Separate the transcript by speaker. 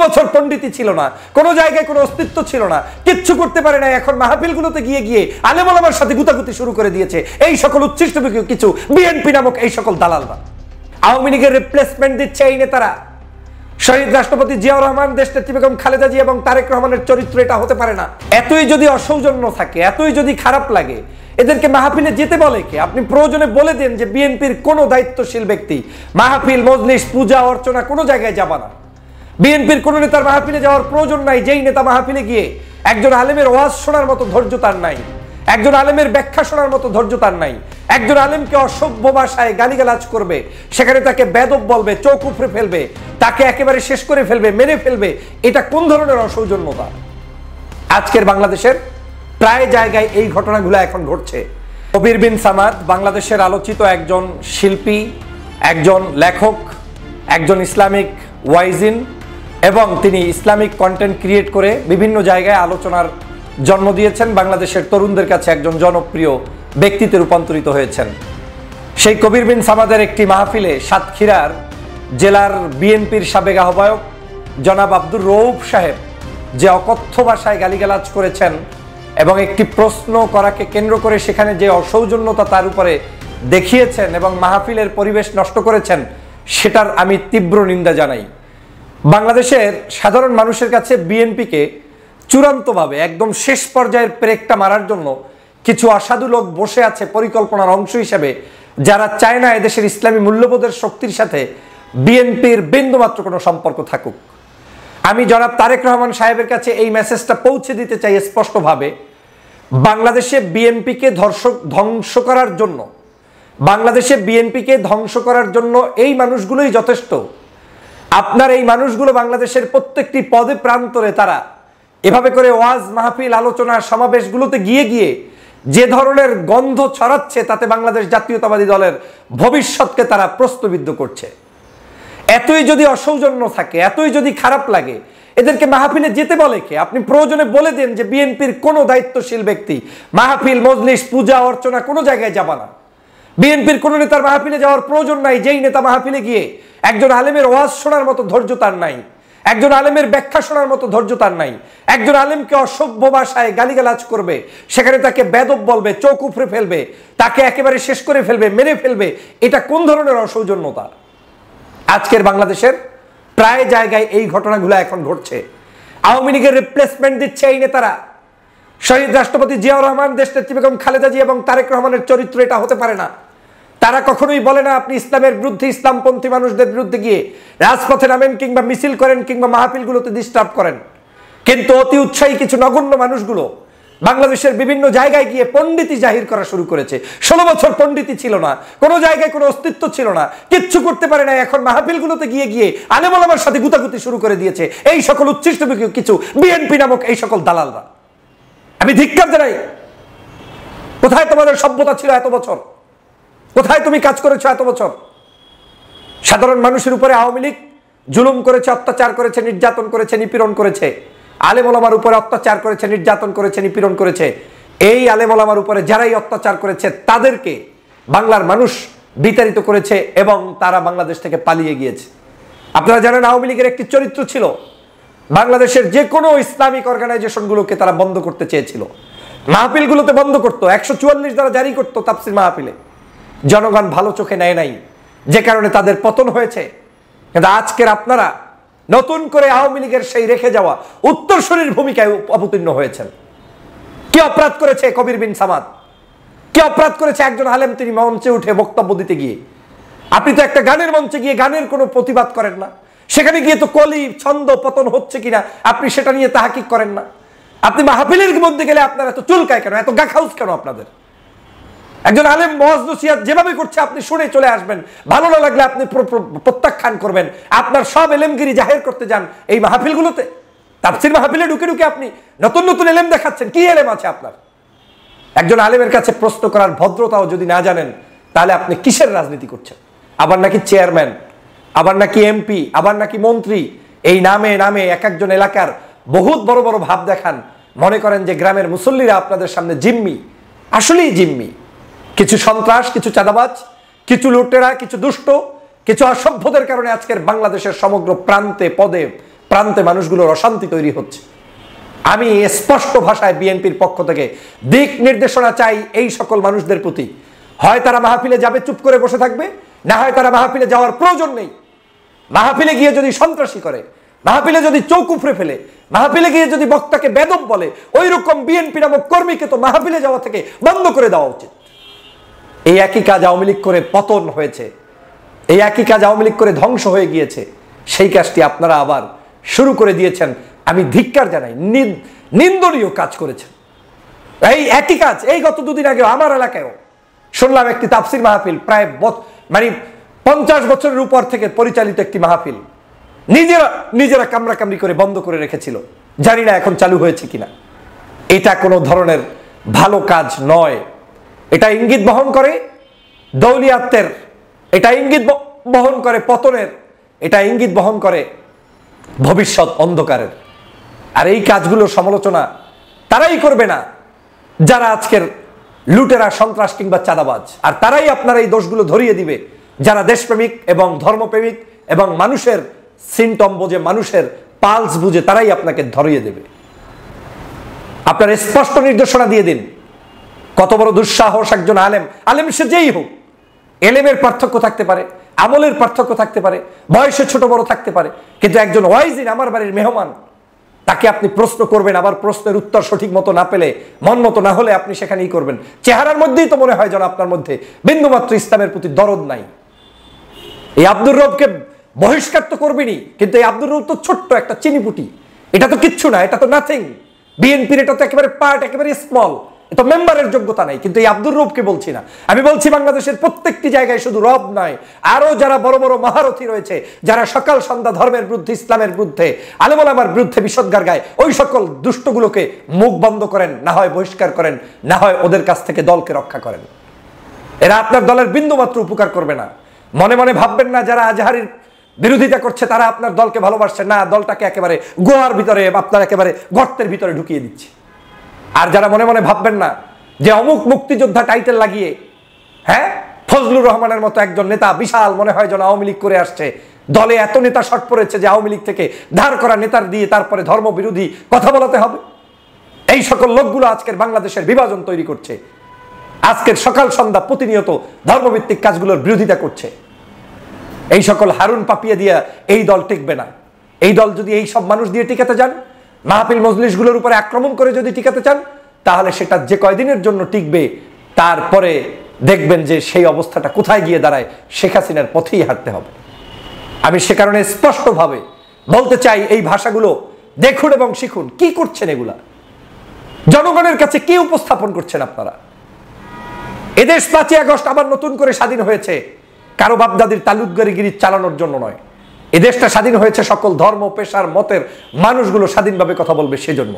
Speaker 1: বছর পণ্ডিতি ছিল না, কোনো জায়গায় কোনো অস্তিত্ব ছিল না, কিচ্ছু করতে পারে না। এখন মাহফিলগুলোতে গিয়ে গিয়ে আলেম ওলামার সাথে গুতাগুতি শুরু করে দিয়েছে এই সকল উচ্ছিষ্ট কিছু বিএনপি নামক এই সকল দালালরা। আওয়ামী লীগের রিপ্লেসমেন্ট দিচ্ছে এই নেতারা। শহীদ রাষ্ট্রপতি জিয়াউর রহমান, দেশনেত্রী বেগম খালেদা জিয়া এবং তারেক রহমানের চরিত্র এটা হতে পারে না। এতই যদি অসৌজন্য থাকে, এতই যদি খারাপ লাগে, এদেরকে মাহফিলে যেতে বলে কে? আপনি প্রয়োজনে বলে দেন যে বিএনপির কোনো দায়িত্বশীল ব্যক্তি মাহফিল, মজলিস, পূজা অর্চনা কোনো জায়গায় যাবা না। বিএনপির কোনো নেতার মাহফিলে যাওয়ার প্রয়োজন নাই। যেই নেতা মাহফিলে গিয়ে একজন আলেমের ওয়াজ শোনার মতো ধৈর্য তার নাই, একজন আলেমের ব্যাখ্যা শোনার মতো ধৈর্য তার নাই, একজন আলেমকে অসভ্য ভাষায় গালিগালাজ করবে, সেখানে তাকে বেদব বলবে, চোখ উপড়ে ফেলবে, তাকে একেবারে শেষ করে ফেলবে, মেরে ফেলবে, এটা কোন ধরনের অসৌজন্যতা? আজকের বাংলাদেশের প্রায় জায়গায় এই ঘটনাগুলো এখন ঘটছে। কবির বিন সামাদ বাংলাদেশের আলোচিত একজন শিল্পী, একজন লেখক, একজন ইসলামিক ওয়াইজিন এবং তিনি ইসলামিক কন্টেন্ট ক্রিয়েট করে বিভিন্ন জায়গায় আলোচনার জন্ম দিয়েছেন। বাংলাদেশের তরুণদের কাছে একজন জনপ্রিয় ব্যক্তিতে রূপান্তরিত হয়েছেন। সেই কবির বিন সামাদের একটি মাহফিলে সাতক্ষীরার জেলার বিএনপির সাবেক আহ্বায়ক জনাব আব্দুর রৌফ সাহেব যে অকথ্য ভাষায় গালিগালাজ করেছেন এবং একটি প্রশ্ন করাকে কেন্দ্র করে সেখানে যে অসৌজন্যতা তার উপরে দেখিয়েছেন এবং মাহফিলের পরিবেশ নষ্ট করেছেন, সেটার আমি তীব্র নিন্দা জানাই। বাংলাদেশের সাধারণ মানুষের কাছে বিএনপিকে চূড়ান্তভাবে একদম শেষ পর্যায়ের ব্রেকটা মারার জন্য কিছু অসাধু লোক বসে আছে পরিকল্পনার অংশ হিসেবে, যারা চায় না এদেশের ইসলামী মূল্যবোধের শক্তির সাথে বিএনপির বিন্দুমাত্র কোনো সম্পর্ক থাকুক। আমি জনাব তারেক রহমান সাহেবের কাছে এই মেসেজটা পৌঁছে দিতে চাই স্পষ্টভাবে। বাংলাদেশে বিএনপিকে ধ্বংস করার জন্য, বাংলাদেশে বিএনপিকে ধ্বংস করার জন্য এই মানুষগুলোই যথেষ্ট। আপনার এই মানুষগুলো বাংলাদেশের প্রত্যেকটি পদে প্রান্তরে তারা এভাবে করে ওয়াজ, মাহফিল, আলোচনা, সমাবেশগুলোতে গিয়ে গিয়ে যে ধরনের গন্ধ ছড়াচ্ছে, তাতে বাংলাদেশ জাতীয়তাবাদী দলের ভবিষ্যৎকে তারা প্রশ্নবিদ্ধ করছে। এতই যদি অসৌজন্য থাকে, এতই যদি খারাপ লাগে, এদেরকে মাহফিলে যেতে বলে কে? আপনি প্রয়োজনে বলে দেন যে বিএনপির কোনো দায়িত্বশীল ব্যক্তি মাহফিল, মজলিস, পূজা অর্চনা কোনো জায়গায় যাবা না। বিএনপির কোনো নেতার মাহফিলে যাওয়ার প্রয়োজন নাই। যেই নেতা মাহফিলে গিয়ে একজন আলেমের ওয়াজ শোনার মতো ধৈর্য তার নাই, একজন আলেমের ব্যাখ্যা শোনার মতো ধৈর্য তার নাই, একজন আলেমকে অসভ্য ভাষায় গালিগালাজ করবে, সেখানে তাকে বেদব বলবে, চোখ উপড়ে ফেলবে, তাকে একেবারে শেষ করে ফেলবে, মেরে ফেলবে, এটা কোন ধরনের অসৌজন্যতা? আজকের বাংলাদেশের প্রায় জায়গায় এই ঘটনাগুলো এখন ঘটছে। আওয়ামী লীগের রিপ্লেসমেন্ট দিচ্ছে এই নেতারা। শহীদ রাষ্ট্রপতি জিয়াউর রহমান, দেশনেত্রী বেগম খালেদা জিয়া এবং তারেক রহমানের চরিত্র এটা হতে পারে না। তারা কখনোই বলে না আপনি ইসলামের বিরুদ্ধে, ইসলামপন্থী মানুষদের বিরুদ্ধে গিয়ে রাজপথে নামেন কিংবা মিছিল করেন কিংবা মাহফিলগুলোতে ডিস্টার্ব করেন। কিন্তু অতি উৎসাহী কিছু নগণ্য মানুষগুলো বাংলাদেশের বিভিন্ন জায়গায় গিয়ে পণ্ডিতি জাহির করা শুরু করেছে। 16 বছর পণ্ডিতি ছিল না, কোনো জায়গায় কোনো অস্তিত্ব ছিল না, কিচ্ছু করতে পারে না। এখন মাহফিলগুলোতে গিয়ে গিয়ে আলেম ওলামার সাথে গুতাগুতি শুরু করে দিয়েছে এই সকল উচ্ছিষ্ট কিছু বিএনপি নামক এই সকল দালালরা। আমি ধিক্কার জানাই। কোথায় তোমাদের সভ্যতা ছিল এত বছর? কোথায় তুমি কাজ করেছো এত বছর? সাধারণ মানুষের উপরে আওয়ামী লীগ জুলুম করেছে, অত্যাচার করেছে, নির্যাতন করেছে, নিপীড়ন করেছে। আলেম ওলামার উপরে অত্যাচার করেছে, নির্যাতন করেছে, নিপীড়ন করেছে। এই আলেম ওলামার উপরে যারাই অত্যাচার করেছে তাদেরকে বাংলার মানুষ বিতাড়িত করেছে এবং তারা বাংলাদেশ থেকে পালিয়ে গিয়েছে। আপনারা জানেন আওয়ামী লীগের একটি চরিত্র ছিল, বাংলাদেশের যে কোনো ইসলামিক অর্গানাইজেশনগুলোকে তারা বন্ধ করতে চেয়েছিল, মাহফিলগুলোতে বন্ধ করতো, 144 দ্বারা জারি করতো তাফসির মাহফিলে। জনগণ ভালো চোখে নেয় নাই, যে কারণে তাদের পতন হয়েছে। কিন্তু আজকের আপনারা নতুন করে আওয়ামী লীগের সেই রেখে যাওয়া উত্তরসূরির ভূমিকায় অবতীর্ণ হয়েছেন। কি অপরাধ করেছে কবির বিন সামাদ? কি অপরাধ করেছে একজন আলেম? তিনি মঞ্চে উঠে বক্তব্য দিতে গিয়ে, আপনি তো একটা গানের মঞ্চে গিয়ে গানের কোনো প্রতিবাদ করেন না, সেখানে গিয়ে তো কলি ছন্দ পতন হচ্ছে কিনা আপনি সেটা নিয়ে তাহাকিক করেন না। আপনি মাহফিলের মধ্যে গেলে আপনার এত চুলকায় কেন, এত গাখাউস কেন আপনাদের? একজন আলেম ওয়াজ নসিহত যেভাবে করছে আপনি শুনে চলে আসবেন, ভালো না লাগলে আপনি প্রত্যাখ্যান করবেন। আপনার সব এলেমগিরি জাহির করতে যান এই মাহফিলগুলোতে, তাফসীর মাহফিলে ঢুকে ঢুকে আপনি নতুন নতুন এলেম দেখাচ্ছেন। কি এলেম আছে আপনার? একজন আলেমের কাছে প্রশ্ন করার ভদ্রতাও যদি না জানেন, তাহলে আপনি কিসের রাজনীতি করছেন? আবার নাকি চেয়ারম্যান, আবার নাকি এমপি, আবার নাকি মন্ত্রী, এই নামে নামে এক একজন এলাকার বহুত বড় বড় ভাব দেখান। মনে করেন যে গ্রামের মুসল্লিরা আপনাদের সামনে জিম্মি। আসলেই জিম্মি। কিছু সন্ত্রাস, কিছু চাঁদাবাজ, কিছু লুটেরা, কিছু দুষ্ট, কিছু অসভ্যদের কারণে আজকের বাংলাদেশের সমগ্র প্রান্তে পদে প্রান্তে মানুষগুলোর অশান্তি তৈরি হচ্ছে। আমি স্পষ্ট ভাষায় বিএনপির পক্ষ থেকে দিক নির্দেশনা চাই এই সকল মানুষদের প্রতি। হয় তারা মাহফিলে যাবে, চুপ করে বসে থাকবে, না হয় তারা মাহফিলে যাওয়ার প্রয়োজন নেই। মাহফিলে গিয়ে যদি সন্ত্রাসী করে, মাহফিলে যদি চৌক উপড়ে ফেলে, মাহফিলে গিয়ে যদি বক্তাকে বেদব বলে, ওই রকম বিএনপি নামক কর্মীকে তো মাহফিলে যাওয়া থেকে বন্ধ করে দেওয়া উচিত। এই একই কাজ আওয়ামী লীগ করে পতন হয়েছে, এই একই কাজ আওয়ামী লীগ করে ধ্বংস হয়ে গিয়েছে, সেই কাজটি আপনারা আবার শুরু করে দিয়েছেন। আমি ধিক্কার জানাই, নিন্দনীয় কাজ করেছেন। এই একই কাজ এই গত দুদিন আগে আমার এলাকায়ও শুনলাম, একটি তাফসির মাহফিল, প্রায় 50 বছরের উপর থেকে পরিচালিত একটি মাহফিল, নিজেরা কামড়াকামড়ি করে বন্ধ করে রেখেছিল। জানি না এখন চালু হয়েছে কিনা। এটা কোনো ধরনের ভালো কাজ নয়। এটা ইঙ্গিত বহন করে দৌলিয়াত্বের, এটা ইঙ্গিত বহন করে পতনের, এটা ইঙ্গিত বহন করে ভবিষ্যৎ অন্ধকারের। আর এই কাজগুলোর সমালোচনা তারাই করবে না যারা আজকের লুটেরা, সন্ত্রাস কিংবা চাঁদাবাজ। আর তারাই আপনার এই দোষগুলো ধরিয়ে দিবে যারা দেশপ্রেমিক এবং ধর্মপ্রেমিক এবং মানুষের সিমটম বুঝে, মানুষের পালস বুঝে, তারাই আপনাকে ধরিয়ে দেবে। আপনার স্পষ্ট নির্দেশনা দিয়ে দিন। কত বড় দুঃসাহস একজন আলেম সে যেই হোক, এলেমের পার্থক্য থাকতে পারে, আমলের পার্থক্য থাকতে পারে, বয়সে ছোট বড় থাকতে পারে, কিন্তু একজন ওয়াইজিন, আমার বাড়ির মেহমান, তাকে আপনি প্রশ্ন করবেন, আবার প্রশ্নের উত্তর সঠিক মতো না পেলে, মন মতো না হলে আপনি সেখানেই করবেন। চেহারার মধ্যেই তো মনে হয় যেন আপনার মধ্যে বিন্দুমাত্র ইসলামের প্রতি দরদ নাই। এই আব্দুর রবকে বহিষ্কার তো করবেনই, কিন্তু এই আব্দুর রব তো ছোট্ট একটা চিনিপুটি, এটা তো কিচ্ছু না, এটা তো নাথিং। বিএনপির এটা তো একেবারে পার্ট, একেবারে স্মল, এটা মেম্বারের যোগ্যতা নাই। কিন্তু এই আব্দুর রবকে বলছি না, আমি বলছি বাংলাদেশের প্রত্যেকটি জায়গায়, শুধু রব নয়, আরো যারা বড় বড় মহারথী রয়েছে, যারা সকাল সন্ধ্যা ধর্মের বিরুদ্ধে, ইসলামের বিরুদ্ধে, আলেম ওলামার বিরুদ্ধে বিষোদ্গার গায়, ওই সকল দুষ্টগুলোকে মুখ বন্ধ করেন, না হয় বহিষ্কার করেন, না হয় ওদের কাছ থেকে দলকে রক্ষা করেন। এরা আপনার দলের বিন্দুমাত্র উপকার করবে না। মনে মনে ভাববেন না যারা আজহারির বিরোধিতা করছে তারা আপনার দলকে ভালোবাসছে, না, দলটাকে একেবারে গোয়ার ভিতরে, আপনার একেবারে গর্তের ভিতরে ঢুকিয়ে দিচ্ছে। আর যারা মনে মনে ভাববেন না যে অমুক মুক্তিযোদ্ধা টাইটেল লাগিয়ে, হ্যাঁ, ফজলুর রহমানের মতো একজন নেতা, বিশাল মনে হয় যেন আওয়ামী লীগ করে আসছে, দলে এত নেতা শর্ট পড়েছে যে আওয়ামী লীগ থেকে ধার করা নেতার দিয়ে তারপরে ধর্ম বিরোধী কথা বলাতে হবে। এই সকল লোকগুলো আজকের বাংলাদেশের বিভাজন তৈরি করছে, আজকের সকাল সন্ধ্যা প্রতিনিয়ত ধর্মভিত্তিক কাজগুলোর বিরোধিতা করছে। এই সকল হারুন পাপিয়ে দিয়া এই দল টিকবে না। এই দল যদি এই সব মানুষ দিয়ে টিকাতে যান, মাহফিল মজলিসগুলোর উপরে আক্রমণ করে যদি টিকাতে চান, তাহলে সেটা যে কয়দিনের জন্য টিকবে, তারপরে দেখবেন যে সেই অবস্থাটা কোথায় গিয়ে দাঁড়ায়, শেখ হাসিনার পথেই হাঁটতে হবে। আমি সে কারণে স্পষ্টভাবে বলতে চাই, এই ভাষাগুলো দেখুন এবং শিখুন। কি করছেন এগুলা? জনগণের কাছে কি উপস্থাপন করছেন আপনারা? এদেশ 5ই আগস্ট আবার নতুন করে স্বাধীন হয়েছে কারো বাপদাদির তালুকদারিগিরি চালানোর জন্য নয়। এদেশটা স্বাধীন হয়েছে সকল ধর্ম, পেশার, মতের মানুষগুলো স্বাধীনভাবে কথা বলবে সেজন্য।